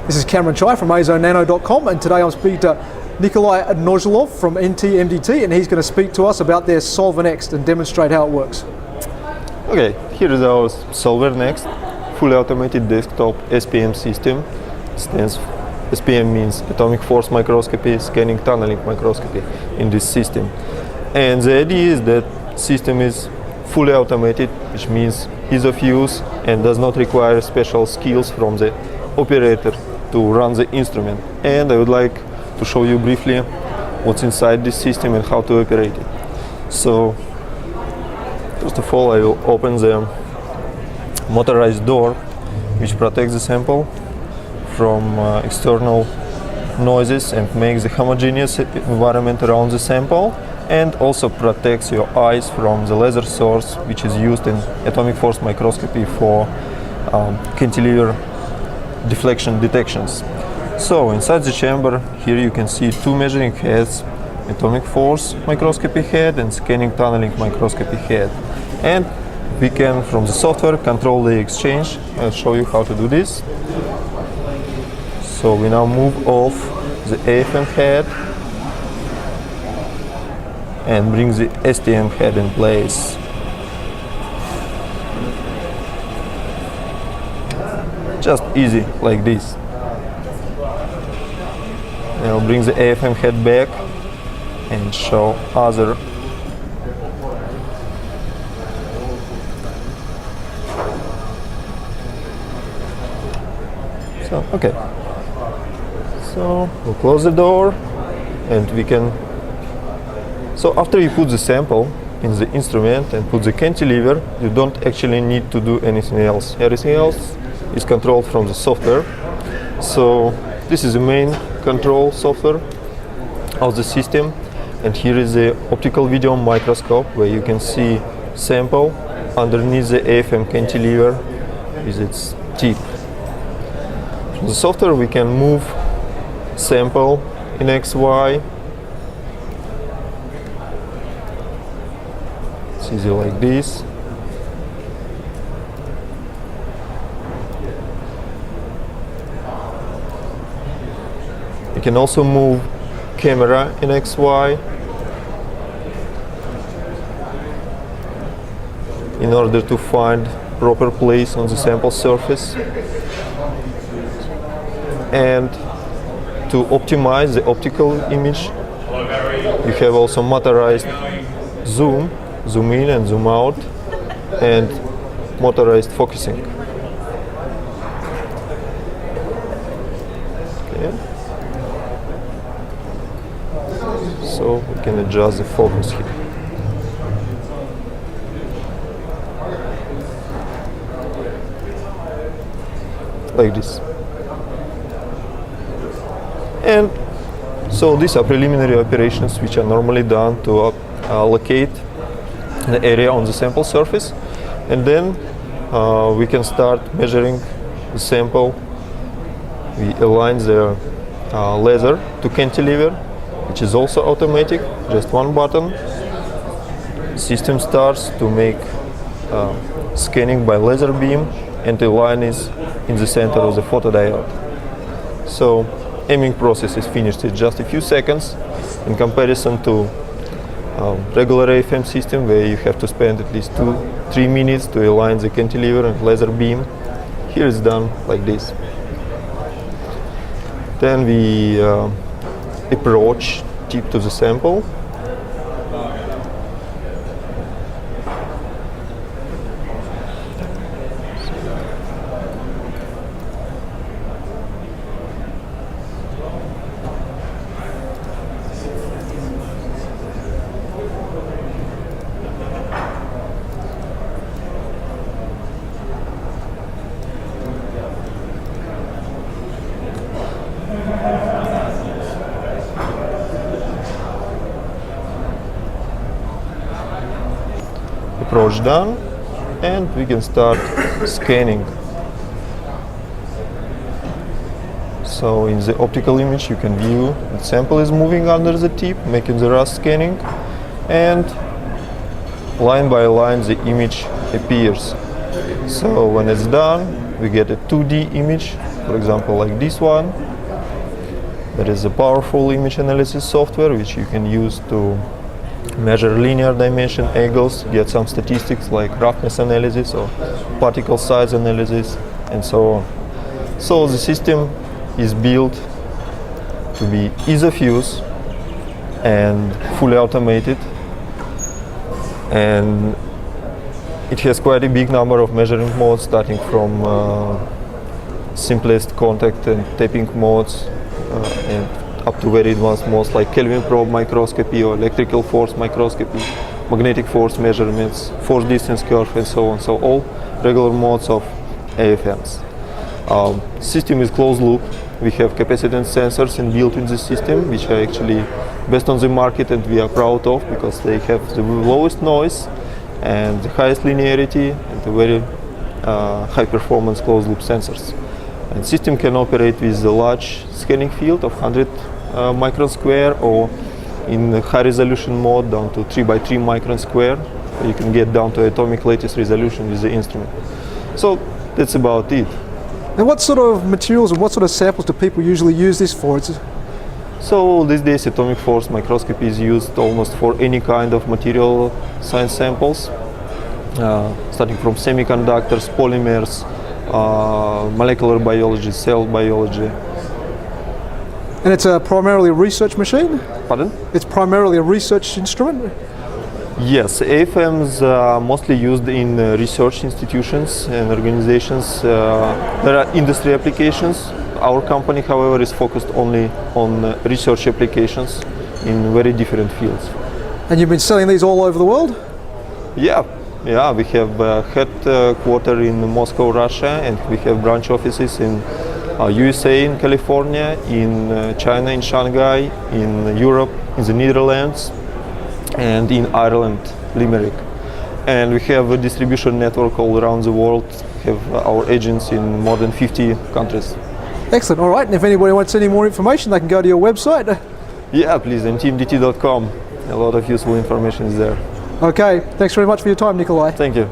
This is Cameron Chai from azonano.com, and today I'm speaking to Nikolai Nozhelov from NT-MDT, and he's going to speak to us about their Solver Next and demonstrate how it works. Okay, here is our Solver Next, fully automated desktop SPM system. SPM means atomic force microscopy, scanning tunneling microscopy in this system. And the idea is that system is fully automated, which means ease of use and does not require special skills from the operator to run the instrument. And I would like to show you briefly what's inside this system and how to operate it. So first of all, I will open the motorized door, which protects the sample from external noises and makes the homogeneous environment around the sample, and also protects your eyes from the laser source, which is used in atomic force microscopy for cantilever deflection detections. So inside the chamber, here you can see two measuring heads, atomic force microscopy head and scanning tunneling microscopy head. And we can, from the software, control the exchange. I'll show you how to do this. So we now move off the AFM head and bring the STM head in place. Just easy, like this. Now bring the AFM head back and show other. So, okay. So we'll close the door and we can. So after you put the sample in the instrument and put the cantilever, you don't actually need to do anything else. Everything else is controlled from the software. So this is the main control software of the system, and here is the optical video microscope where you can see sample underneath the AFM cantilever with its tip. From the software we can move sample in XY. It's easy like this. You can also move camera in XY in order to find proper place on the sample surface. And to optimize the optical image, you have also motorized zoom in and zoom out, and motorized focusing. Okay. So we can adjust the focus here. Like this. And so these are preliminary operations which are normally done to allocate the area on the sample surface. And then we can start measuring the sample. We align the laser to cantilever, which is also automatic, just one button. The system starts to make scanning by laser beam, and the line is in the center of the photodiode. So aiming process is finished in just a few seconds in comparison to regular AFM system where you have to spend at least 2-3 minutes to align the cantilever and laser beam. Here it's done like this. Then we approach tip to the sample. Approach done, and we can start scanning. So in the optical image you can view the sample is moving under the tip, making the rust scanning, and line by line the image appears. So when it's done, we get a 2D image for example, like this one. There is a powerful image analysis software which you can use to measure linear dimension angles, get some statistics like roughness analysis or particle size analysis, and so on. So the system is built to be ease of use and fully automated, and it has quite a big number of measuring modes, starting from simplest contact and tapping modes and up to very advanced modes like Kelvin probe microscopy or electrical force microscopy, magnetic force measurements, force distance curve, and so on. So all regular modes of AFMs. System is closed loop. We have capacitance sensors inbuilt in the system, which are actually best on the market, and we are proud of because they have the lowest noise and the highest linearity and the very high performance closed loop sensors. And system can operate with a large scanning field of 100 micron square, or in the high resolution mode down to 3 by 3 micron square. You can get down to atomic lattice resolution with the instrument. So that's about it. And what sort of materials and what sort of samples do people usually use this for? So these days atomic force microscopy is used almost for any kind of material science samples, starting from semiconductors, polymers, molecular biology, cell biology. And it's primarily a research machine? Pardon? It's primarily a research instrument? Yes, AFMs are mostly used in research institutions and organizations. There are industry applications. Our company, however, is focused only on research applications in very different fields. And you've been selling these all over the world? Yeah, we have a headquarter in Moscow, Russia, and we have branch offices in USA, in California, in China, in Shanghai, in Europe, in the Netherlands, and in Ireland, Limerick. And we have a distribution network all around the world. We have our agents in more than 50 countries. Excellent. All right. And if anybody wants any more information, they can go to your website. Yeah, please, NT-MDT.com. A lot of useful information is there. Okay. Thanks very much for your time, Nikolai. Thank you.